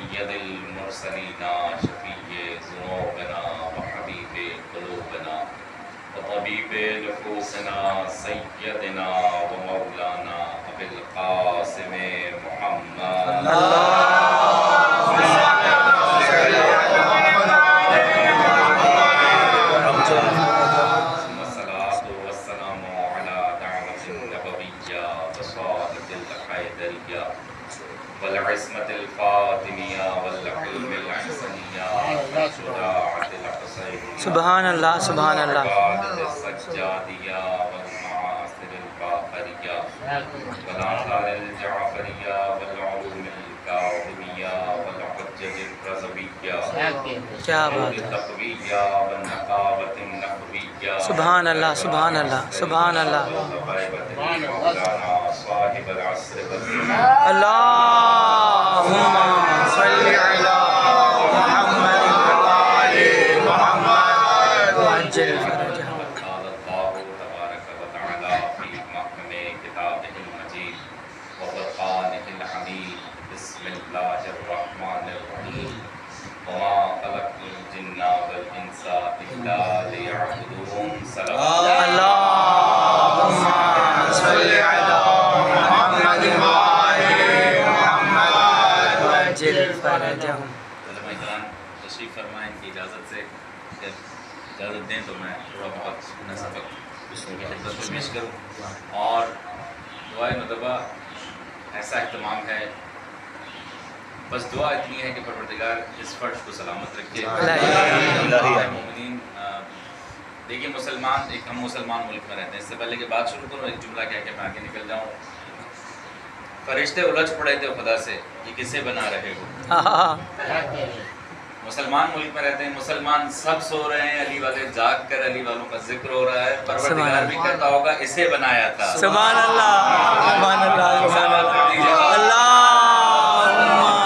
سید المرسلین شفیع ذنوبنا وحبیب قلوبنا وطبیب نفوسنا سیدنا ومولانا ابی القاسم محمد والعصمة الفاطمية والعلم الحسنية والشجاعة الحسينية سبحان اللہ سبحان اللہ والعبادة السجادية والمعاصر الباقرية والآثار الجعفرية والعلوم الكاظمية والحجج الرضوية کیا بات ہے والتقوية والنقاوة النحوية سبحان اللہ سبحان اللہ سبحان اللہ مولانا صاحب العصر والزمان اللہم صلی علی محمد وآل محمد وعجل فرجہ قال الله تبارك وتعالى في محكم كتابه المجيد وفرقانه الحميد بسم الله الرحمن الرحيم وما خلقت الجن والانس الا ليعبدون اللہم صلی علی محمد وآل محمد وعجل فرجہ علماء کرام تشریف فرمائیں کی اجازت سے اجازت دیں تو میں تھوڑا بہت اپنا سبق خدمت میں پیش کروں اور دعائے مطلبہ ایسا اہتمام ہے بس دعا اتنی ہے کہ پروردگار اس فرش کو سلامت رکھے مومنین دیکھیے مسلمان ہم مسلمان ملک میں رہتے ہیں اس سے پہلے کہ بات شروع کروں ایک جملہ کہہ کے میں آگے نکل جاؤں فرشتے الجھ پڑے تھے خدا سے یہ کسے بنا رہے ہو مسلمان ملک میں رہتے ہیں مسلمان سب سو رہے ہیں علی والے جاگ کر علی والوں کا ذکر ہو رہا ہے پروردگار بھی کہتا ہوگا اسے بنایا تھا سبحان اللہ سبحان اللہ سبحان اللہ اللہم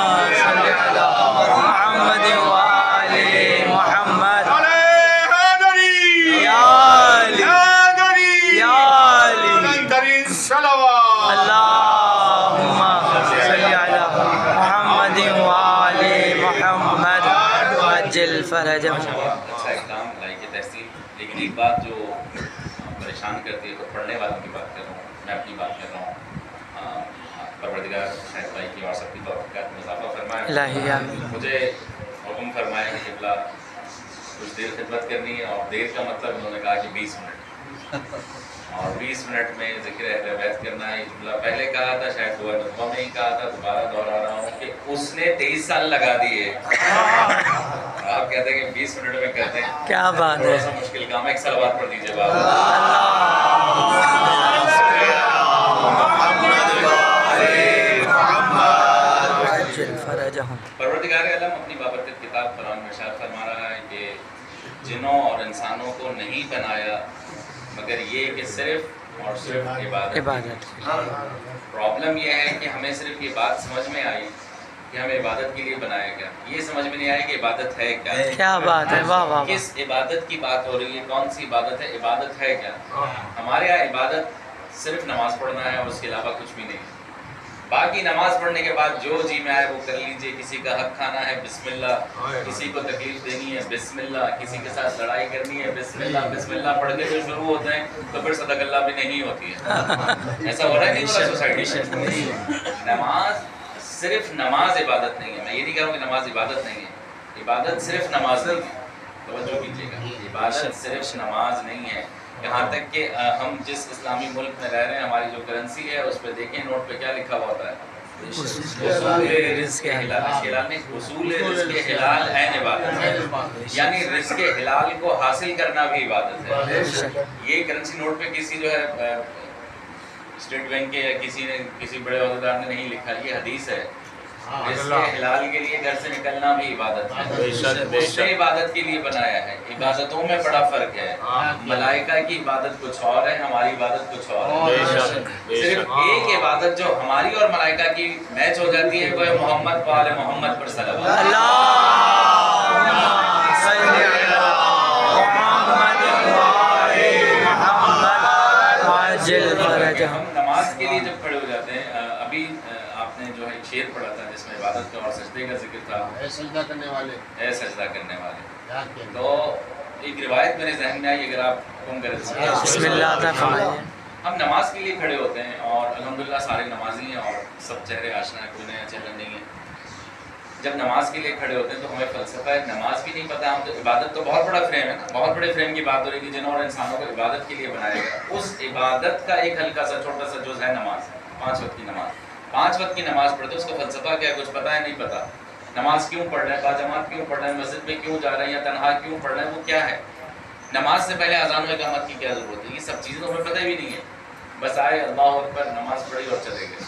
صلی علی محمد وآل محمد یا علی یا علی اللہم صلی علی محمد وآل محمد وعجل فرجہ اچھا اقدام لائی کی تحصیل لیکن ایک بات جو پریشان کرتی ہے تو پڑھنے والوں کی بات کر رہا ہوں میں اپنی بات کر رہا ہوں پروردگار شاید بھائی کی اور سب کی توفیقات میں اضافہ فرمائے الہی آمین مجھے حکم فرمایا کہ قبلہ کچھ دیر خدمت کرنی ہے اور دیر کا مطلب انہوں نے کہا کہ 20 منٹ اور 20 منٹ میں ذکر اہل بیت کرنا ہے. یہ جملہ پہلے کہا تھا شاید دعا نظمہ میں ہی کہا تھا, دوبارہ دہرا رہا ہوں کہ اس نے 23 سال لگا دیے. آپ کہتے ہیں کہ 20 منٹ میں کہتے ہیں, کیا بات ہے, تھوڑا سا مشکل کام ہے. ایک صلوات پڑھ دیجیے بابا. پروردگار عالم اپنی بابرکت کتاب قرآن میں ارشاد فرما رہا ہے کہ جنوں اور انسانوں کو نہیں بنایا مگر یہ کہ صرف اور صرف عبادت. پرابلم یہ ہے کہ ہمیں صرف یہ بات سمجھ میں آئی کہ ہمیں عبادت کے لیے بنایا گیا, یہ سمجھ میں نہیں آیا کہ عبادت ہے کیا. کیا بات ہے, واہ واہ. کس عبادت کی بات ہو رہی ہے, کون سی عبادت ہے, عبادت ہے کیا. ہمارے یہاں عبادت صرف نماز پڑھنا ہے اور اس کے علاوہ کچھ بھی نہیں. باقی نماز پڑھنے کے بعد جو جی میں آئے وہ کر لیجئے. کسی کا حق کھانا ہے بسم اللہ, کسی کو تکلیف دینی ہے بسم اللہ, کسی کے ساتھ لڑائی کرنی ہے بسم اللہ. بسم اللہ پڑھ کے جو شروع ہوتے ہیں تو پھر صدق اللہ بھی نہیں ہوتی ہے. ایسا ہو رہا ہے نہیں ہو رہا سوسائٹی میں. نماز صرف نماز عبادت نہیں ہے. میں یہ نہیں کہہ رہا ہوں کہ نماز عبادت نہیں ہے. عبادت صرف نماز نہیں ہے, توجہ کیجیے گا. عبادت صرف نماز نہیں ہے. یہاں تک کہ ہم جس اسلامی ملک میں رہ رہے ہیں, ہماری جو کرنسی ہے اس پہ دیکھیں نوٹ پہ کیا لکھا ہوا ہوتا ہے, اصول رزق حلال عین عبادت ہے. یعنی رزق حلال کو حاصل کرنا بھی عبادت ہے. یہ کرنسی نوٹ پہ کسی جو ہے اسٹیٹ بینک کے یا کسی بڑے عہدیدار نے نہیں لکھا, یہ حدیث ہے. رزق حلال کے لیے گھر سے نکلنا بھی عبادت ہے. اس نے عبادت کے لیے بنایا ہے. عبادتوں میں بڑا فرق ہے. ملائکہ کی عبادت کچھ اور ہے, ہماری عبادت کچھ اور ہے. صرف ایک عبادت جو ہماری اور ملائکہ کی میچ ہو جاتی ہے وہ ہے محمد و آل محمد پر صلوات. ہم نماز نماز کے لیے جب کھڑے ہو جاتے ہیں، ابھی آپ نے جو ہے ایک شعر پڑھا تھا جس میں عبادت کا اور سجدے کا ذکر تھا، اے سجدہ کرنے والے، اے سجدہ کرنے والے. یاد کیا تو ایک روایت میرے ذہن میں آئی، اگر آپ حکم کریں تو بسم اللہ عطا فرمائیے. ہم نماز کے لیے کھڑے ہوتے ہیں اور الحمدللہ سارے نمازی ہیں اور سب چہرے آشنا ہیں، کوئی نیا چہرہ نہیں ہے. جب نماز کے لیے کھڑے ہوتے ہیں تو ہمیں فلسفہ نماز بھی نہیں پتہ. ہم تو عبادت تو بہت بڑا فریم ہے نا، بہت بڑے فریم کی بات ہو رہی ہے جنہوں اور انسانوں کو عبادت کے لیے بنایا گیا. اس عبادت کا ایک ہلکا سا چھوٹا سا جز ہے نماز، 5 وقت کی نماز. 5 وقت کی نماز پڑھتے اس کا فلسفہ کیا ہے کچھ پتہ ہے نہیں پتہ. نماز کیوں پڑھ رہے ہیں، باجماعت کیوں پڑھ رہے ہیں، مسجد میں کیوں جا رہے ہیں یا تنہا کیوں پڑھ رہے ہیں، وہ کیا ہے. نماز سے پہلے اذان و اقامت کی کیا ضرورت ہے، یہ سب چیزیں ہمیں پتہ بھی نہیں ہے. بس آئے اللہ اکبر، نماز پڑھی اور چلے گئے.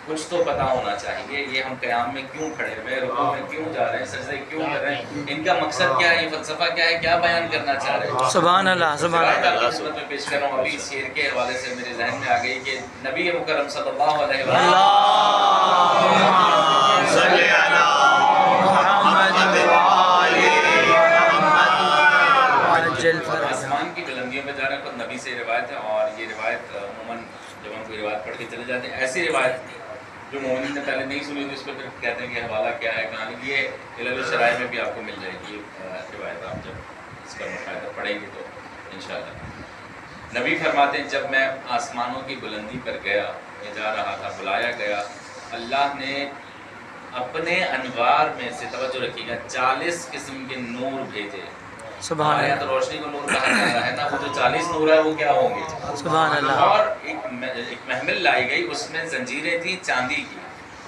کچھ تو پتہ ہونا چاہیے یہ ہم قیام میں کیوں کھڑے ہوئے، رکوع میں کیوں جا رہے ہیں، سجدے کیوں کر رہے ہیں، ان کا مقصد کیا ہے، یہ فلسفہ کیا ہے، کیا بیان کرنا چاہ رہے ہیں. سبحان اللہ سبحان روایت اللہ. آپ کی خدمت میں پیش کر رہا ہوں. ابھی اس شعر کے حوالے سے میرے ذہن میں آ گئی کہ نبی مکرم صلی اللہ علیہ وسلم صلی علی محمد آسمان کی بلندیوں پہ جا رہے ہیں. خود نبی سے روایت ہے اور یہ روایت عموماً جب ہم کوئی روایت پڑھ کے چلے جاتے ہیں، ایسی روایت جو مومنین نے پہلے نہیں سنی تھی اس پہ پھر کہتے ہیں کہ حوالہ کیا ہے کہانی. یہ علل الشرائع میں بھی آپ کو مل جائے گی روایت، آپ جب اس کا مشاہدہ پڑھیں گے تو انشاءاللہ. نبی فرماتے ہیں جب میں آسمانوں کی بلندی پر گیا، میں جا رہا تھا، بلایا گیا، اللہ نے اپنے انوار میں سے، توجہ رکھیے گا، 40 قسم کے نور بھیجے. سبحان ہمارے یہاں اللہ تو روشنی کو نور کہا جاتا ہے نا، وہ جو 40 نور ہے وہ کیا ہوں گے. سبحان اللہ. اور ایک محمل لائی گئی، اس میں زنجیریں تھیں چاندی کی.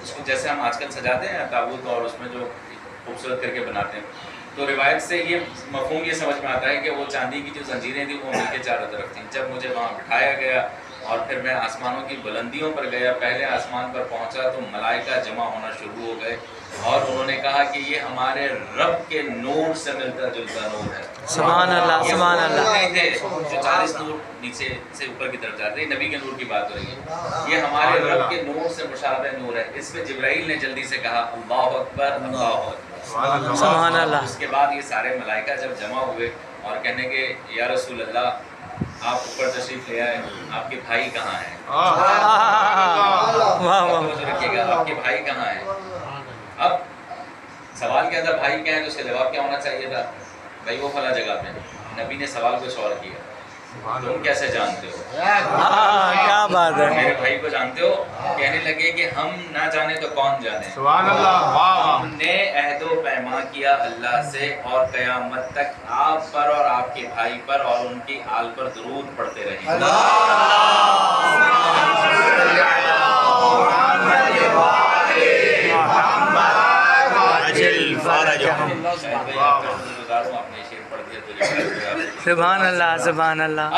اس کو جیسے ہم آج کل سجاتے ہیں تابوت اور اس میں جو خوبصورت کر کے بناتے ہیں، تو روایت سے یہ مفہوم یہ سمجھ میں آتا ہے کہ وہ چاندی کی جو زنجیریں تھیں وہ مل کے چاروں طرف تھیں. جب مجھے وہاں بٹھایا گیا اور پھر میں آسمانوں کی بلندیوں پر گیا، پہلے آسمان پر پہنچا تو ملائکہ جمع ہونا شروع ہو گئے اور انہوں نے کہا کہ یہ ہمارے رب کے نور سے ملتا جلتا نور ہے. سبحان اللہ سبحان اللہ. نہیں تھے جو 40 نور نیچے سے اوپر کی طرف جاتے ہیں، نبی کے نور کی بات ہو رہی ہے. یہ ہمارے رب کے نور سے مشابہ نور ہے. اس پہ جبرائیل نے جلدی سے کہا اللہ اکبر اللہ اکبر. سبحان اللہ. اس کے بعد یہ سارے ملائکہ جب جمع ہوئے اور کہنے کہ یا رسول اللہ آپ اوپر تشریف لے آئے، آپ کے بھائی کہاں ہیں. واہ واہ. رکھیے گا آپ کے بھائی کہاں ہیں. اب سوال کیا تھا، بھائی کیا ہے، تو اس کا جواب کیا ہونا چاہیے تھا، بھائی وہ فلاں جگہ پہ. نبی نے سوال کچھ اور کیا، تم کیسے جانتے ہو، کیا بات ہے. میرے بھائی کو جانتے ہو. کہنے لگے کہ ہم نہ جانے تو کون جانے. سبحان اللہ. ہم نے عہد و پیما کیا اللہ سے اور قیامت تک آپ پر اور آپ کے بھائی پر اور ان کی آل پر درود پڑھتے رہیں. سبحان اللہ سبحان اللہ.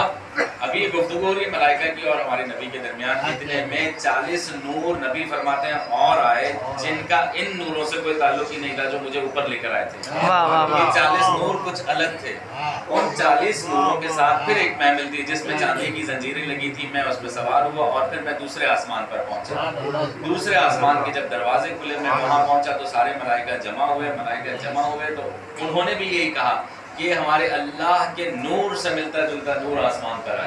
ابھی یہ گفتگو ہو رہی ہے ملائکہ کی اور ہمارے نبی کے درمیان. اتنے میں 40 نور نبی فرماتے ہیں اور آئے جن کا ان نوروں سے کوئی تعلق ہی نہیں تھا جو مجھے اوپر لے کر آئے تھے. واہ واہ یہ واہ. 40 نور کچھ الگ تھے. ان 40 نوروں کے ساتھ پھر ایک محمل تھی جس میں چاندی کی زنجیریں لگی تھی. میں اس پہ سوار ہوا اور پھر میں دوسرے آسمان پر پہنچا. دوسرے آسمان کے جب دروازے کھلے میں وہاں پہنچا تو سارے ملائکہ جمع ہوئے. ملائکہ جمع ہوئے تو انہوں نے بھی یہی کہا کہ ہمارے اللہ کے نور سے ملتا جلتا نور آسمان پر آیا.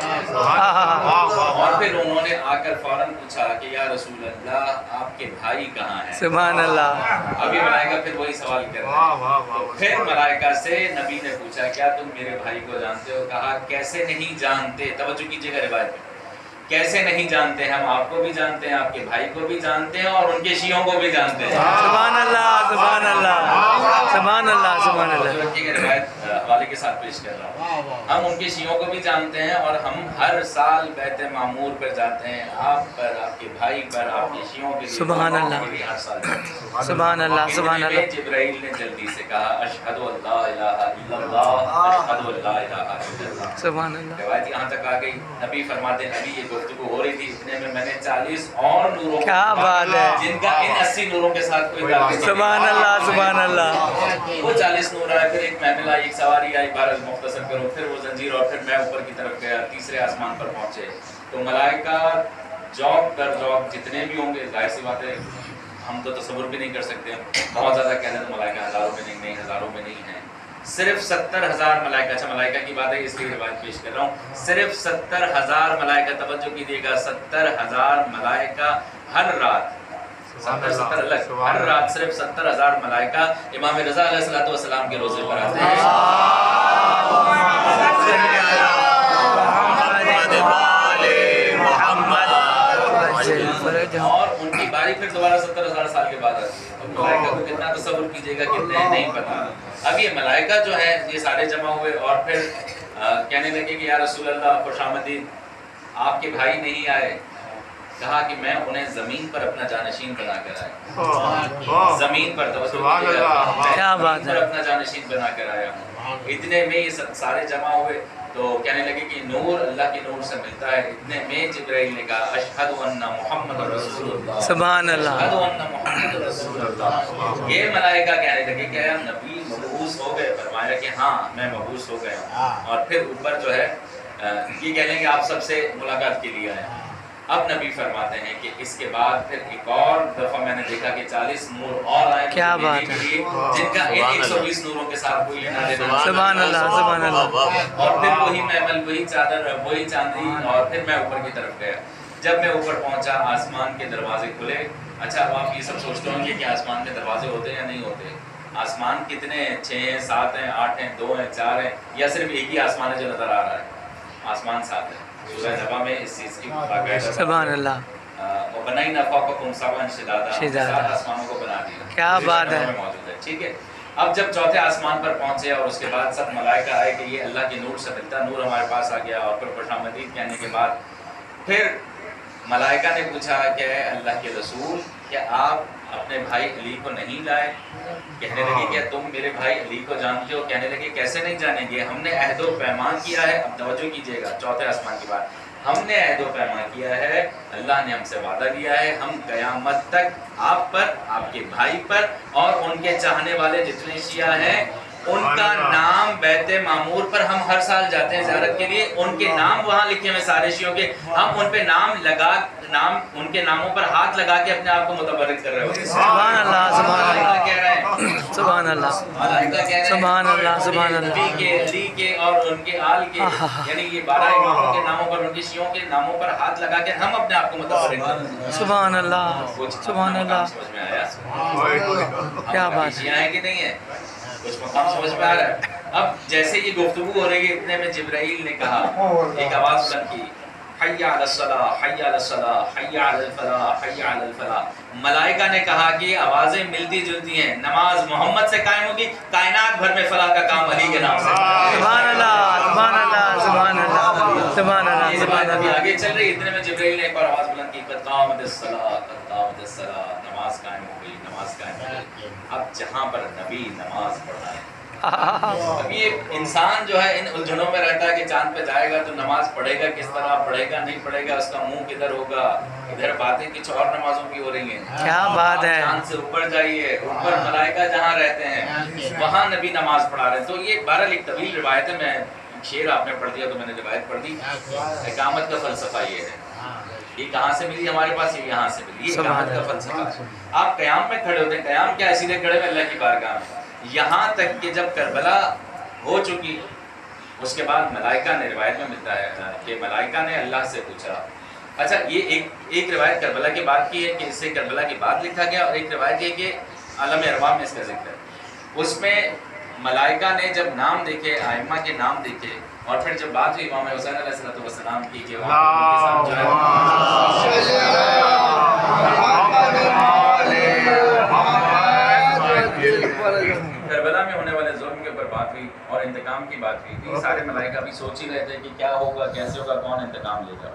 اور پھر انہوں نے آ کر فوراً پوچھا کہ یا رسول اللہ آپ کے بھائی کہاں ہیں. سبحان اللہ. ابھی ملائکہ پھر وہی سوال کر رہے ہیں. پھر ملائکہ سے نبی نے پوچھا کیا تم میرے بھائی کو جانتے ہو. کہا کیسے نہیں جانتے. توجہ کیجیے گا روایت میں، کیسے نہیں جانتے، ہم آپ کو بھی جانتے ہیں، آپ کے بھائی کو بھی جانتے ہیں اور ان کے شیعوں کو بھی جانتے ہیں. سبحان اللہ سبحان اللہ سبحان اللہ سبحان اللہ. روایت حوالے کے ساتھ پیش کر رہا ہوں. ہم ان کے شیعوں کو بھی جانتے ہیں اور ہم ہر سال بیت معمور پر جاتے ہیں. آپ پر، آپ کے بھائی پر، آپ کے شیعوں کے لیے سبحان اللہ ہر سال جاتے ہیں. سبحان اللہ سبحان اللہ. جبرائیل نے جلدی سے کہا اشہد ان لا الہ الا اللہ اشہد ان لا الہ الا اللہ. سبحان اللہ. روایت یہاں تک آ گئی. نبی فرماتے ہیں ابھی یہ گفتگو ہو رہی تھی اتنے میں نے 40 اور نوروں کیا بات ہے جن کا ان 80 نوروں کے ساتھ کوئی تعلق نہیں. سبحان اللہ سبحان اللہ. وہ 40 نور آئے، پھر ایک محمل آئی، ایک سواری آئی. بہرحال مختصر کرو، پھر وہ زنجیر اور پھر میں اوپر کی طرف گیا. تیسرے آسمان پر پہنچے تو ملائکہ جوب در جوب جتنے بھی ہوں گے، ظاہر سی بات ہے ہم تو تصور بھی نہیں کر سکتے. بہت زیادہ کہنے تو ملائکہ ہزاروں میں نہیں ہزاروں میں نہیں ہیں. صرف 70,000 ملائکہ، اچھا ملائکہ کی بات ہے اس لیے روایت پیش کر رہا ہوں، صرف 70,000 ملائکہ، توجہ کیجیے گا، 70,000 ملائکہ ہر رات، 70 الگ، ہر رات صرف 70,000 ملائکہ امام رضا علیہ السلام کے روزے پر آتے ہیں۔ اور ان کی باری پھر دوبارہ 70,000 سال کے بعد آتی ہے۔ اب ملائکہ کو کتنا تصور کیجیے گا، کتنے ہیں نہیں پتا۔ اب یہ ملائکہ جو ہے یہ سارے جمع ہوئے اور پھر کہنے لگے کہ یا رسول اللہ خوش آمدید، آپ کے بھائی نہیں آئے۔ کہا کہ میں انہیں زمین پر اپنا جانشین بنا کر آیا، زمین پر کیا بات ہے، اپنا جانشین بنا کر آیا ہوں۔ اتنے میں یہ سارے جمع ہوئے تو کہنے لگے کہ نور اللہ کے نور سے ملتا ہے۔ اتنے میں جبرائیل نے کہا اشہد ان محمد رسول اللہ، سبحان اللہ، اشہد ان محمد رسول اللہ۔ یہ ملائکہ کہنے لگے کہ اے نبی مبعوث ہو گئے؟ فرمایا کہ ہاں میں مبعوث ہو گیا ہوں۔ اور پھر اوپر جو ہے یہ کہہ لیں کہ آپ سب سے ملاقات کے لیے آئے۔ اب نبی فرماتے ہیں کہ اس کے بعد پھر ایک اور دفعہ میں نے دیکھا کہ 40 نور اور آئے، کیا بات ہے، جن کا ان 120 نوروں کے ساتھ کوئی لینا دینا نہیں۔ سبحان اللہ، سبحان اللہ۔ اور پھر وہی محمل، وہی چادر، وہی چاندی، اور پھر میں اوپر کی طرف گیا۔ جب میں اوپر پہنچا آسمان کے دروازے کھلے۔ اچھا اب آپ یہ سب سوچتے ہوں گے کہ آسمان میں دروازے ہوتے ہیں یا نہیں ہوتے؟ آسمان کتنے ہیں؟ 6 ہیں، 7 ہیں، 8 ہیں، 2 ہیں، 4 ہیں، یا صرف ایک ہی آسمان ہے جو نظر آ رہا ہے؟ آسمان 7 ہے۔ سورہ نبا میں اس چیز کی باقاعدہ سبحان اللہ، وَبَنَيْنَا فَوْقَكُمْ سَبْعًا شِدَادًا، 7 آسمانوں کو بنا دیا، کیا بات ہے، موجود ہے، ٹھیک ہے۔ اب جب چوتھے آسمان پر پہنچے اور اس کے بعد سب ملائکہ آئے کہ یہ اللہ کے نور سے ملتا، نور ہمارے پاس آ گیا، اور پھر خوش آمدید کہنے کے بعد پھر ملائکہ نے پوچھا کہ اے اللہ کے رسول کیا آپ اپنے بھائی علی کو نہیں لائے؟ کہنے لگے کہ تم میرے بھائی علی کو جانتے ہو؟ کہنے لگے کیسے نہیں جانیں گے، ہم نے عہد و پیمان کیا ہے۔ اب توجہ کیجیے گا، چوتھے آسمان کی بات، ہم نے عہد و پیمان کیا ہے، اللہ نے ہم سے وعدہ لیا ہے، ہم قیامت تک آپ پر، آپ کے بھائی پر اور ان کے چاہنے والے جتنے شیعہ ہیں ان کا نام بیت معمور پر ہم ہر سال جاتے ہیں زیارت کے لیے، ان کے نام وہاں لکھے ہوئے سارے شیعوں کے، ہم ان پہ ان کے ناموں پر ہاتھ لگا کے اپنے آپ کو متبرک کر رہے ہوتے ہیں۔ سبحان اللہ، سبحان اللہ، کہہ رہے ہیں، سبحان اللہ، ملائکہ کہہ رہے ہیں سبحان اللہ، سبحان اللہ، نبی کے، علی کے اور ان کے آل کے، یعنی یہ 12 اماموں کے ناموں پر، ان کے شیعوں کے ناموں پر ہاتھ لگا کے ہم اپنے آپ کو متبرک کر رہے ہیں۔ سبحان اللہ، سبحان اللہ، سمجھ میں آیا؟ کیا بات ہے، شیعہ ہے کہ نہیں ہے؟ کچھ مقام سمجھ میں آ رہا ہے؟ اب جیسے یہ گفتگو ہو رہی ہے اتنے میں جبرائیل نے کہا، ایک آواز بلند کی، حی علی الصلاۃ، حی علی الصلاۃ، حی علی الفلاح، حی علی الفلاح۔ ملائکہ نے کہا کہ آوازیں ملتی جلتی ہیں، نماز محمد سے قائم ہوگی، کائنات بھر میں فلاح کا کام علی کے نام سے۔ سبحان اللہ، سبحان اللہ، سبحان اللہ، سبحان اللہ، یہ سبحان بات ابھی اللہ، آگے چل رہی ہے، اتنے میں جبرائیل نے ایک اور آواز بلند کی، قد قامت الصلاۃ، قد قامت الصلاۃ، نماز قائم ہو گئی، نماز قائم ہو گئی۔ اب جہاں پر نبی نماز پڑھا ہے، اب یہ انسان جو ہے ان الجھنوں میں رہتا ہے کہ چاند پہ جائے گا تو نماز پڑھے گا کس طرح، پڑھے گا نہیں پڑھے گا، اس کا منہ کدھر ہوگا، ادھر باتیں کچھ اور نمازوں کی ہو رہی ہیں۔ کیا بات ہے، چاند سے اوپر جائیے، اوپر ملائکہ جہاں رہتے ہیں وہاں نبی نماز پڑھا رہے ہیں۔ تو یہ بہرحال ایک طویل روایت ہے، میں شعر آپ نے پڑھ دیا تو میں نے روایت پڑھ دی۔ اقامت کا فلسفہ یہ ہے، یہ کہاں سے ملی ہمارے پاس، یہ یہاں سے ملی، یہ اقامت کا فلسفہ ہے۔ آپ قیام میں کھڑے ہوتے ہیں، قیام کیا سیدھے کھڑے ہوئے اللہ کی بارگاہ میں، یہاں تک کہ جب کربلا ہو چکی اس کے بعد ملائکہ نے، روایت میں ملتا ہے کہ ملائکہ نے اللہ سے پوچھا۔ اچھا یہ ایک روایت کربلا کے بعد کی ہے کہ اسے کربلا کے بعد لکھا گیا، اور ایک روایت یہ کہ عالم ارواح میں اس کا ذکر ہے۔ اس میں ملائکہ نے جب نام دیکھے، ائمہ کے نام دیکھے، اور پھر جب بات ہوئی امام حسین علیہ السلام کی کہ وہاں ان کے ساتھ جو ہے کربلا میں ہونے والے ظلم کے اوپر بات ہوئی اور انتقام کی بات ہوئی۔ یہ سارے ملائکہ بھی سوچ ہی رہے تھے کہ کیا ہوگا، کیسے ہوگا، کون انتقام لے گا۔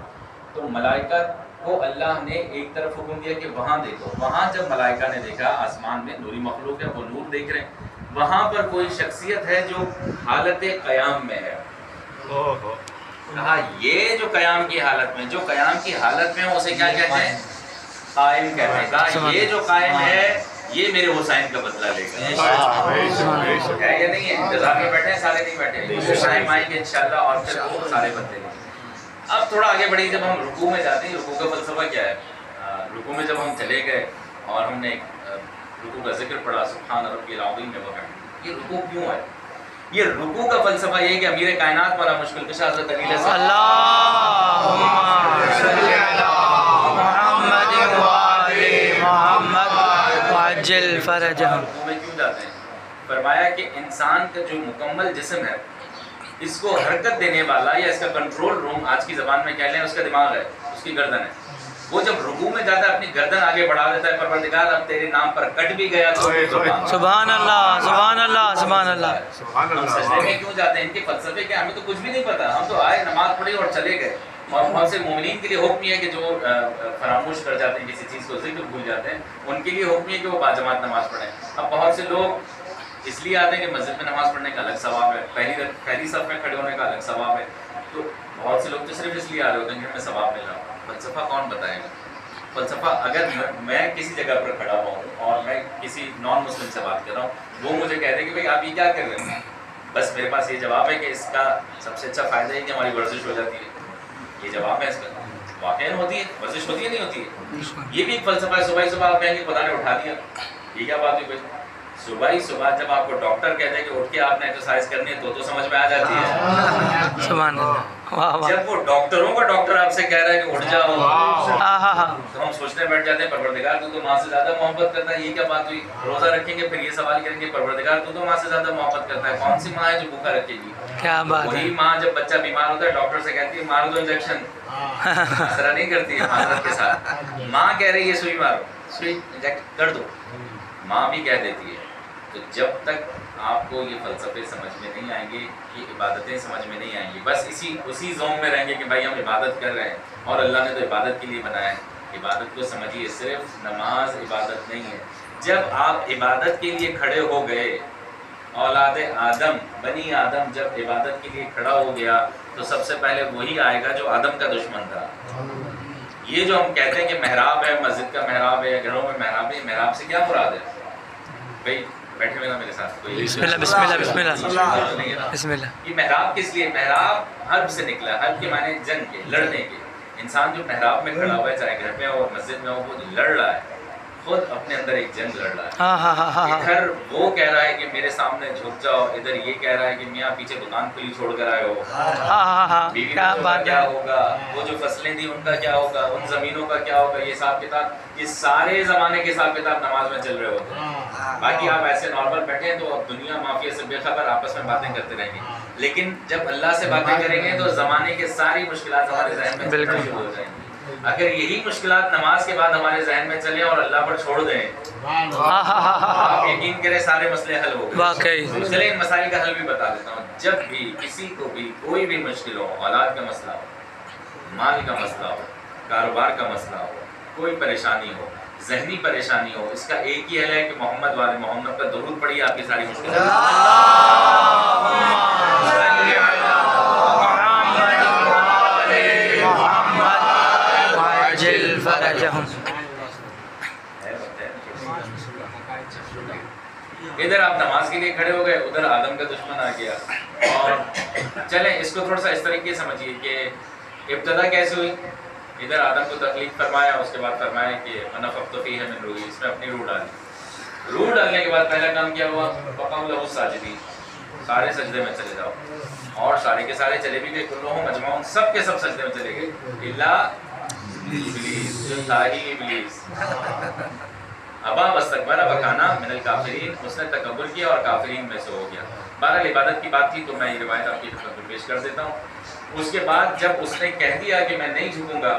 تو ملائکہ کو اللہ نے ایک طرف حکم دیا کہ وہاں دیکھو۔ وہاں جب ملائکہ نے دیکھا، آسمان میں نوری مخلوق ہے، وہ نور دیکھ رہے ہیں، وہاں پر کوئی شخصیت ہے جو حالت قیام میں ہے۔ کہا یہ جو قیام کی حالت میں، جو قیام کی حالت میں اسے کیا کہتے ہیں؟ قائم کہتے ہیں۔ کہا یہ جو قائم ہے یہ میرے حسین کا بدلہ لے گا، ہے یا نہیں ہے؟ انتظار میں بیٹھے ہیں، سارے نہیں بیٹھے، حسین آئیں گے انشاءاللہ اور پھر وہ سارے بدلے لیں گے۔ اب تھوڑا آگے بڑھی، جب ہم رکوع میں جاتے ہیں، رکوع کا فلسفہ کیا ہے؟ رکوع میں جب ہم چلے گئے اور ہم نے رکوع کا ذکر پڑھا، سبحان ربی العظیم، یہ رکوع کیوں ہے؟ یہ رکوع کا فلسفہ یہ ہے کہ امیر کائنات والا مشکل کشا حضرت علی علیہ السلام اللہم صلی علی محمد وآل محمد وعجل فرجہم. رکوع میں کیوں جاتے ہیں؟ فرمایا کہ انسان کا جو مکمل جسم ہے اس کو حرکت دینے والا یا اس کا کنٹرول روم آج کی زبان میں کہہ لیں اس کا دماغ ہے، اس کی گردن ہے. وہ جب رکوع میں جاتا ہے اپنی گردن آگے بڑھا دیتا ہے، پروردگار اب تیرے نام پر کٹ بھی گیا تو سبحان اللہ سبحان اللہ سبحان اللہ. ہم سجدے میں کیوں جاتے ہیں؟ ان کے فلسفے کیا؟ ہمیں تو کچھ بھی نہیں پتا. ہم تو آئے نماز پڑھی اور چلے گئے. اور بہت سے مومنین کے لیے حکم یہ ہے کہ جو فراموش کر جاتے ہیں کسی چیز کو، ذکر بھول جاتے ہیں، ان کے لیے حکم یہ ہے کہ وہ باجماعت نماز پڑھیں. اب بہت سے لوگ اس لیے آتے ہیں کہ مسجد میں نماز پڑھنے کا الگ ثواب ہے، پہلی صف میں کھڑے ہونے کا الگ ثواب ہے. تو بہت سے لوگ تو صرف اس لیے آ رہے ہوتے ہیں کہ ہمیں ثواب مل رہا. فلسفہ کون بتائے گا؟ فلسفہ اگر میں کسی جگہ پر کھڑا ہوا ہوں اور میں کسی نان مسلم سے بات کر رہا ہوں، وہ مجھے کہہ دے کہ بھائی آپ یہ کیا کر رہے ہیں، بس میرے پاس یہ جواب ہے کہ اس کا سب سے اچھا فائدہ ہے کہ ہماری ورزش ہو جاتی ہے. یہ جواب ہے اس کا. واقعی ہوتی ہے ورزش، ہوتی ہے نہیں ہوتی ہے. یہ بھی ایک فلسفہ ہے. صبح آپ کہیں گے خدا نے اٹھا دیا، یہ کیا بات ہوئی بھائی؟ صبح جب آپ کو ڈاکٹر کہتے ہیں کہ اٹھ کے آپ نے ایکسرسائز کرنی ہے تو سمجھ میں آ جاتی ہے. سبحان اللہ. واہ واہ. جب وہ ڈاکٹروں کا ڈاکٹر آپ سے کہہ رہا ہے کہ اٹھ جاؤ تو ہم سوچنے بیٹھ جاتے ہیں پروردگار تو ماں سے زیادہ محبت کرتا ہے. یہ کیا بات ہوئی؟ روزہ رکھیں گے پھر یہ سوال کریں گے پروردگار تو ماں سے زیادہ محبت کرتا ہے. کون سی ماں ہے جو بھوکا رکھے گی؟ کیا بات ہے. وہی ماں جب بچہ بیمار ہوتا ہے ڈاکٹر سے کہتی ہے مار دو انجیکشن، اثر نہیں کرتی ہے معذرت کے ساتھ. ماں کہہ رہی ہے سوئی مارو، سوئی انجیکٹ کر دو، ماں بھی کہہ دیتی ہے. تو جب تک آپ کو یہ فلسفے سمجھ میں نہیں آئیں گے، یہ عبادتیں سمجھ میں نہیں آئیں گی، بس اسی زوم میں رہیں گے کہ بھائی ہم عبادت کر رہے ہیں اور اللہ نے تو عبادت کے لیے بنایا ہے. عبادت کو سمجھیے، صرف نماز عبادت نہیں ہے. جب آپ عبادت کے لیے کھڑے ہو گئے، اولاد آدم بنی آدم جب عبادت کے لیے کھڑا ہو گیا تو سب سے پہلے وہی آئے گا جو آدم کا دشمن تھا. یہ جو ہم کہتے ہیں کہ محراب ہے، مسجد کا محراب ہے، گھروں میں محراب ہے، محراب سے کیا مراد ہے بھائی؟ بیٹھے ہوئے نا میرے ساتھ کوئی. بسم اللہ بسم اللہ بسم اللہ بسم اللہ. یہ محراب کس لیے؟ محراب حرب سے نکلا. حرب کے معنی جنگ کے، لڑنے کے. انسان جو محراب میں کھڑا ہوا ہے، چاہے گھر میں ہو مسجد میں ہو، وہ لڑ رہا ہے، خود اپنے اندر ایک جنگ لڑ رہا ہے. ادھر وہ کہہ رہا ہے کہ میرے سامنے جھک جاؤ، ادھر یہ کہہ رہا ہے کہ میاں پیچھے دکان کھلی چھوڑ کر آئے ہو، بیوی کا کیا ہوگا، وہ جو فصلیں تھیں ان کا کیا ہوگا، ان زمینوں کا کیا ہوگا. یہ حساب کتاب، یہ سارے زمانے کے حساب کتاب نماز میں چل رہے ہوتے ہیں. باقی آپ ایسے نارمل بیٹھے ہیں تو اب دنیا مافیا سے بے خبر آپس میں باتیں کرتے رہیں گے. لیکن جب اللہ سے باتیں کریں گے تو زمانے کے ساری مشکلات ہمارے ذہن میں شروع ہو جائیں گی. اگر یہی مشکلات نماز کے بعد ہمارے ذہن میں چلیں اور اللہ پر چھوڑ دیں، آپ یقین کریں سارے مسئلے حل ہو گئے. واقعی. چلیں ان مسائل کا حل بھی بتا دیتا ہوں. جب بھی کسی کو بھی کوئی بھی مشکل ہو، اولاد کا مسئلہ ہو، مال کا مسئلہ ہو، کاروبار کا مسئلہ ہو، کوئی پریشانی ہو، ذہنی پریشانی ہو، اس کا ایک ہی حل ہے کہ محمد والے محمد پر درود پڑھیے، آپ کی ساری مشکلات. ادھر آپ نماز کے لیے کھڑے ہو گئے، ادھر آدم کا دشمن آ گیا. اور چلیں اس کو تھوڑا سا اس طریقے سے سمجھیے کہ ابتدا کیسے ہوئی. ادھر آدم کو تخلیق فرمایا، اس کے بعد فرمایا کہ انا فخذت فیہ من روحی، اس میں اپنی روح ڈالی. روح ڈالنے کے بعد پہلا کام کیا ہوا؟ فقعوا لہ ساجدین، سارے سجدے میں چلے جاؤ. اور سارے کے سارے چلے بھی گئے، کلہم اجمعون، سب کے سب سجدے میں چلے گئے الا ابلیس، جو تھا ہی ابلیس. ابا واستکبر وکان من الکافرین، اس نے تکبر کیا اور کافرین میں سے ہو گیا. بہرحال عبادت کی بات تھی تو میں یہ روایت آپ کی خدمت میں پیش کر دیتا ہوں. اس کے بعد جب اس نے کہہ دیا کہ میں نہیں جھکوں گا،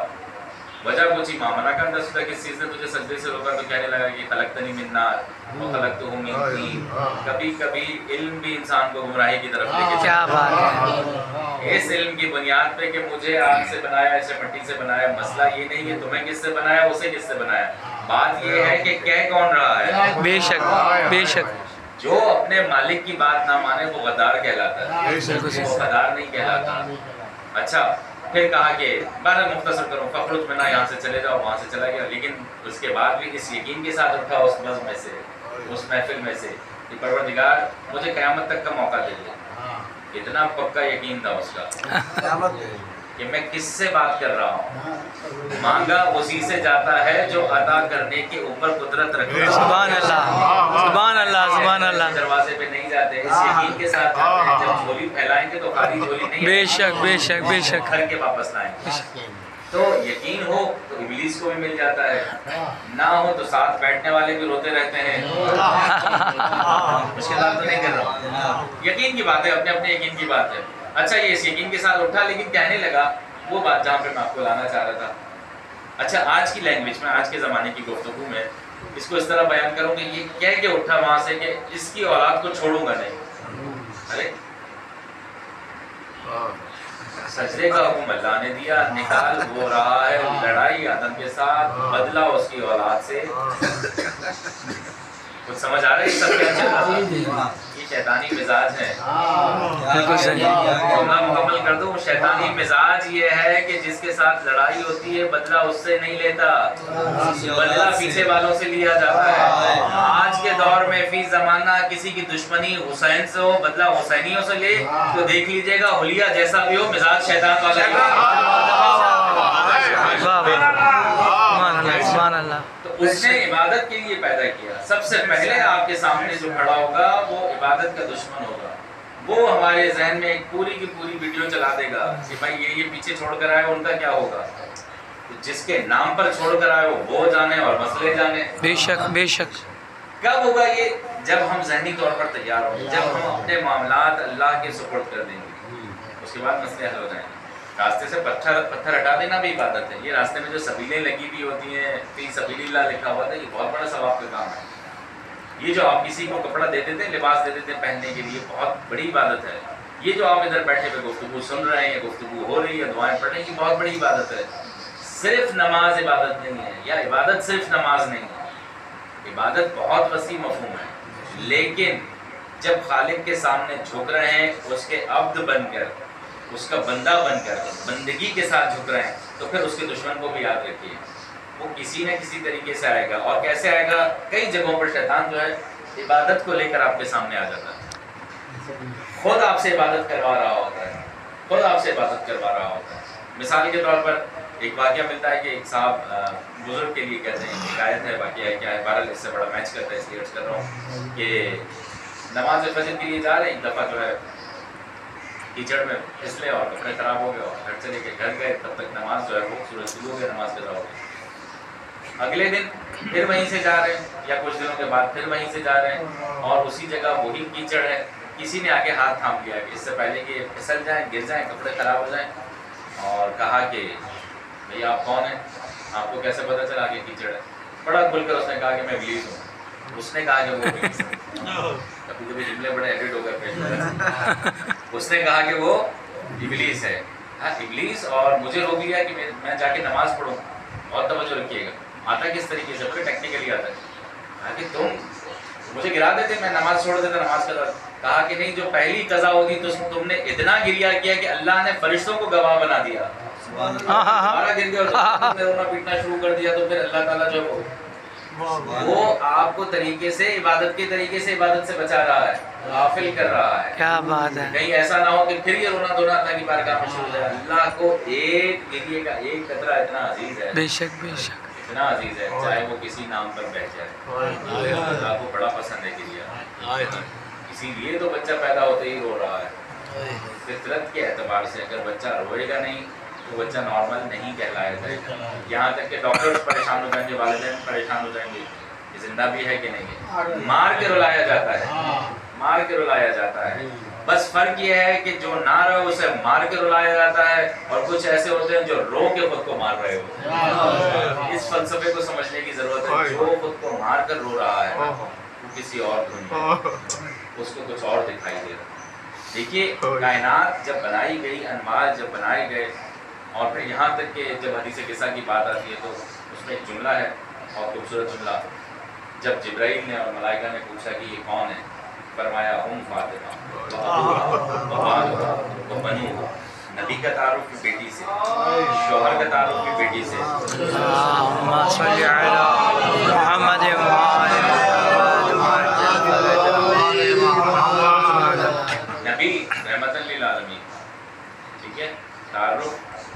وجہ پوچھی ماں منع کر دستا کس چیز نے تجھے سجدے سے روکا، تو کہنے لگا کہ خلقتنی من نار وخلقتہ من طین. کبھی کبھی علم بھی انسان کو گمراہی کی طرف لے کے کیا بات ہے. اس علم کی بنیاد پہ کہ مجھے آگ سے بنایا، اسے مٹی سے بنایا. مسئلہ یہ نہیں ہے تمہیں کس سے بنایا، اسے کس سے بنایا. بات یہ ہے کہ کہہ کون رہا ہے. بے شک بے شک. جو اپنے مالک کی بات نہ مانے وہ غدار کہلاتا ہے، وہ غدار نہیں کہلاتا. اچھا پھر کہا کہ بہرحال مختصر کروں، فخرج منا، یہاں سے چلے جاؤ، وہاں سے چلا گیا. لیکن اس کے بعد بھی اس یقین کے ساتھ اٹھا اس بزم میں سے، اس محفل میں سے کہ پروردگار مجھے قیامت تک کا موقع دے دے. اتنا پکا یقین تھا اس کا. کہ میں کس سے بات کر رہا ہوں. مانگا اسی سے جاتا ہے جو عطا کرنے کے اوپر قدرت رکھتا ہے. سبحان اللہ سبحان اللہ سبحان اللہ. دروازے پہ نہیں جاتے, اس یقین کے ساتھ جاتے ہیں جب جھولی پھیلائیں گے تو خالی جھولی نہیں, بے شک بے شک بے شک. گھر کے واپس لائیں گے. تو یقین ہو تو ابلیس کو بھی مل جاتا ہے, نہ ہو تو ساتھ بیٹھنے والے بھی روتے رہتے ہیں. مشکلات تو نہیں کر رہا ہوں, یقین کی بات ہے, اپنے اپنے یقین کی بات ہے. اچھا یہ اس یقین کے ساتھ اٹھا, لیکن کہنے لگا وہ بات جہاں پہ میں آپ کو لانا چاہ رہا تھا. اچھا آج کی لینگویج میں, آج کے زمانے کی گفتگو میں اس کو اس طرح بیان کروں کہ یہ کہہ کے اٹھا وہاں سے کہ اس کی اولاد کو چھوڑوں گا نہیں. ارے سجدے کا حکم اللہ نے دیا, نکال ہو رہا ہے لڑائی آدم کے ساتھ, بدلہ اس کی اولاد سے. کچھ سمجھ آ رہا ہے سب کیا چل رہا ہے؟ یہ شیطانی مزاج ہے. بالکل صحیح. جملہ مکمل کر دوں, شیطانی مزاج یہ ہے کہ جس کے ساتھ لڑائی ہوتی ہے بدلہ اس سے نہیں لیتا, بدلہ پیچھے والوں سے لیا جاتا ہے. آج کے دور میں فی زمانہ کسی کی دشمنی حسین سے ہو, بدلہ حسینیوں سے لے تو دیکھ لیجئے گا حلیہ جیسا بھی ہو, مزاج شیطان والا سبحان اللہ. تو اس نے عبادت کے لیے پیدا کیا. سب سے پہلے آپ کے سامنے جو کھڑا ہوگا وہ عبادت کا دشمن ہوگا. وہ ہمارے ذہن میں ایک پوری کی پوری ویڈیو چلا دے گا کہ بھائی یہ پیچھے چھوڑ کر آئے, ان کا کیا ہوگا. جس کے نام پر چھوڑ کر آئے وہ جانے اور مسئلے جانے. بے شک بے شک. کب ہوگا یہ؟ جب ہم ذہنی طور پر تیار ہوں گے, جب ہم اپنے معاملات اللہ کے سپرد کر دیں گے, اس کے بعد مسئلے حل ہو جائیں گے. راستے سے پتھر ہٹا دینا بھی عبادت ہے. یہ راستے میں جو سبیلیں لگی ہوئی ہوتی ہیں, فی سبیل اللہ لکھا ہوا تھا, یہ بہت بڑا ثواب کا کام ہے. یہ جو آپ کسی کو کپڑا دے دیتے ہیں, لباس دے دیتے ہیں پہننے کے لیے, بہت بڑی عبادت ہے. یہ جو آپ ادھر بیٹھے پہ گفتگو سن رہے ہیں, گفتگو ہو رہی ہے, دعائیں پڑھ رہے ہیں, یہ بہت بڑی عبادت ہے. صرف نماز عبادت نہیں ہے, یا عبادت صرف نماز نہیں ہے. عبادت بہت وسیع مفہوم ہے, لیکن جب خالق کے سامنے جھک رہے ہیں, اس کے عبد بن کر, اس کا بندہ بن کر, بندگی کے ساتھ جھک رہے ہیں, تو پھر اس کے دشمن کو بھی یاد رکھیے, وہ کسی نہ کسی طریقے سے آئے گا. اور کیسے آئے گا؟ کئی جگہوں پر شیطان جو ہے عبادت کو لے کر آپ کے سامنے آ جاتا ہے, خود آپ سے عبادت کروا رہا ہوتا ہے, خود آپ سے عبادت کروا رہا ہوتا ہے. مثال کے طور پر ایک واقعہ ملتا ہے کہ ایک صاحب بزرگ کے لیے کہتے ہیں, حکایت ہے, واقعہ ہے, کیا ہے, بہرحال اس سے بڑا میچ کرتا ہے, اس لیے کر رہا ہوں کہ نماز فجر کے لیے جا رہے ہیں. ایک دفعہ جو ہے کیچڑ میں پھسلے اور کپڑے خراب ہو گئے, اور گھر سے لے کے گھر گئے, تب تک نماز جو ہے وہ سورج شروع ہو گیا, نماز قضا ہو گئی. اگلے دن پھر وہیں سے جا رہے ہیں, یا کچھ دنوں کے بعد پھر وہیں سے جا رہے ہیں, اور اسی جگہ وہی کیچڑ ہے. کسی نے آگے ہاتھ تھام لیا کہ اس سے پہلے کہ پھسل جائیں, گر جائیں, کپڑے خراب ہو جائیں, اور کہا کہ بھئی آپ کون ہیں, آپ کو کیسے پتہ چلا کہ کیچڑ ہے. بڑا کھل کر اس نے کہا کہ میں ابلیس ہوں. اس نے کہا کہ وہ ابلیس ہے. کبھی کبھی جملے بڑے ایڈٹ ہو کر پیش کرتے. اس نے کہا کہ وہ ابلیس ہے. ہاں ابلیس, اور مجھے روک لیا کہ میں جا کے نماز پڑھوں. بہت توجہ رکھیے گا, آتا کس طریقے سے, بڑے ٹیکنیکلی آتا ہے کہ تم مجھے گرا دیتے, میں نماز چھوڑ دیتا نماز قضا. کہا کہ نہیں, جو پہلی قضا ہوگی تو تم نے اتنا گریا کیا کہ اللہ نے فرشتوں کو گواہ بنا دیا. ہمارا گر گیا اور تم نے رونا پیٹنا شروع کر دیا, تو پھر اللہ تعالیٰ جو وہ آپ کو طریقے سے, عبادت کے طریقے سے, عبادت سے بچا رہا ہے, غافل کر رہا ہے. کیا بات ہے. کہیں ایسا نہ ہو کہ پھر یہ رونا دھونا اللہ کی بارگاہ میں شروع ہو جائے. اللہ کو ایک گریے کا ایک قطرہ اتنا عزیز ہے, بے شک بے شک, اتنا عزیز ہے, چاہے وہ کسی نام پر بہ جائے. اللہ کو بڑا پسند ہے گریا. اسی لیے تو بچہ پیدا ہوتے ہی رو رہا ہے. فطرت کے اعتبار سے اگر بچہ روئے گا نہیں تو بچہ نارمل نہیں کہلایا جائے گا. یہاں تک کہ ڈاکٹرز پریشان ہو جائیں گے, والدین پریشان ہو جائیں گے کہ زندہ بھی ہے کہ نہیں ہے. مار کے رلایا جاتا ہے, مار کے رلایا جاتا ہے. بس فرق یہ ہے کہ جو نہ رہے اسے مار کے رلایا جاتا ہے, اور کچھ ایسے ہوتے ہیں جو رو کے خود کو مار رہے ہوتے ہیں. اس فلسفے کو سمجھنے کی ضرورت ہے. جو خود کو مار کر رو رہا ہے وہ کسی اور دنیا, اس کو کچھ اور دکھائی دے رہا ہے. دیکھیے کائنات جب بنائی گئی, انوار جب بنائے گئے, اور پھر یہاں تک کہ جب حدیث قصہ کی بات آتی ہے تو اس میں ایک جملہ ہے, اور خوبصورت جملہ. جب جبرائیل نے اور ملائکہ نے پوچھا کہ یہ کون ہے, فرمایا ہم فاطمہ و بنو. نبی کا تعارف کی بیٹی سے, شوہر کا تعارف کی بیٹی سے. اللہم صلی علی محمد نبی رحمت للعالمین, ٹھیک ہے, تعارف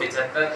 75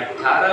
18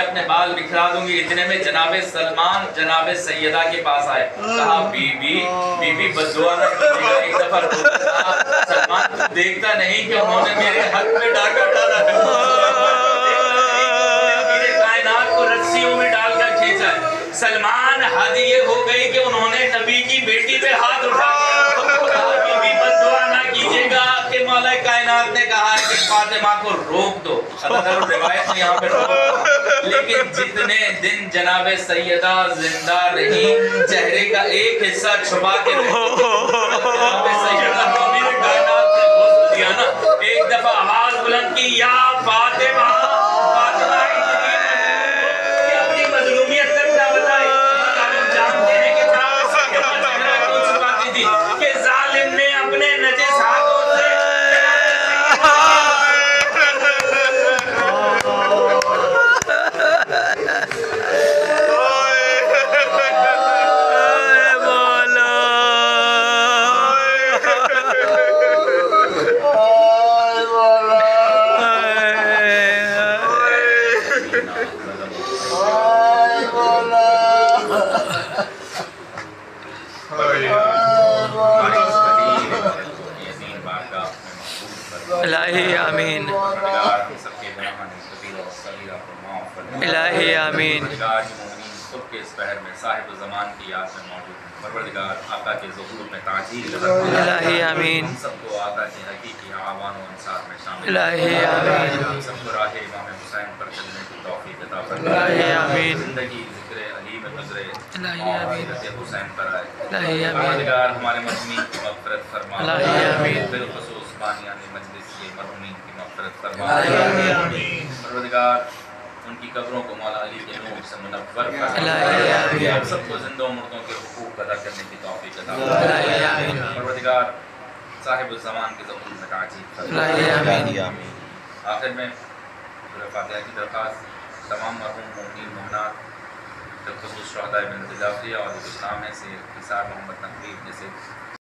میں اپنے بال بکھرا دوں گی۔ اتنے میں جناب سلمان جناب سیدہ کے پاس آئے، کہا بی بی بد دعا نہ کیجیے گا۔ ایک دفعہ کہا سلمان تو دیکھتا نہیں کہ انہوں نے میرے حق میں ڈاکہ ڈالا ہے، میرے کائنات کو رسیوں میں ڈال کر کھینچا ہے۔ سلمان حد یہ ہو گئی کہ انہوں نے نبی کی بیٹی پہ ہاتھ اٹھا کہا بی بی بد دعا نہ کیجیے گا کہ مولا کائنات نے کہا ہے کہ فاطمہ کو روک دو۔ اللہ روایت میں یہاں پہ روک دو، لیکن جتنے دن جناب سیدہ زندہ رہی چہرے کا ایک حصہ چھپا کے رہی۔ جناب سیدہ کو میرے کائنات نے غسل دیا نا، ایک دفعہ آواز بلند کی یا فاطمہ، فاطمہ کہ اپنی مظلومیت تک نہ بتائی، مگر ہم جانتے ہیں کہ جناب سیدہ چہرہ کیوں چھپاتی تھی کہ ظالم نے اپنے نجس ہاتھوں سے الہی آمین، الہی آمین۔ خود کے اس پہر میں صاحب زمان کی یاد میں موجود ہیں، پروردگار آقا کے ظہور میں تعجیل کرنا، الہی آمین، ہم سب کو آقا کے حقیقی اعوان و انصار میں شامل، الہی آمین، ہم سب کو راہ امام حسین پر چلنے کی توفیق عطا فرما، الہی آمین، زندگی ذکر علی میں گزرے الہی آمین، حضرت حسین پر آئے، الہی آمین، پروردگار ہمارے مرحومین کی مغفرت فرما، الہی آمین، بالخصوص بانیان مجلس کے مرحومین کی مغفرت فرما، الہی آمین، پروردگار ان کی قبروں کو مولا علی کے نور سے منور فرما، الہی آمین، ہم سب کو زندہ و مردوں کے حقوق ادا کرنے کی توفیق عطا فرما، الہی آمین، پروردگار صاحب الزمان کے ظہور میں تعجیل فرما، الہی آمین۔ آخر میں سورہ فاتحہ کی درخواست تمام مرحوم مومنین مومنات بالخصوص شہداء بنت جعفریہ اور اسلام میں سے نثار محمد نقوی جیسے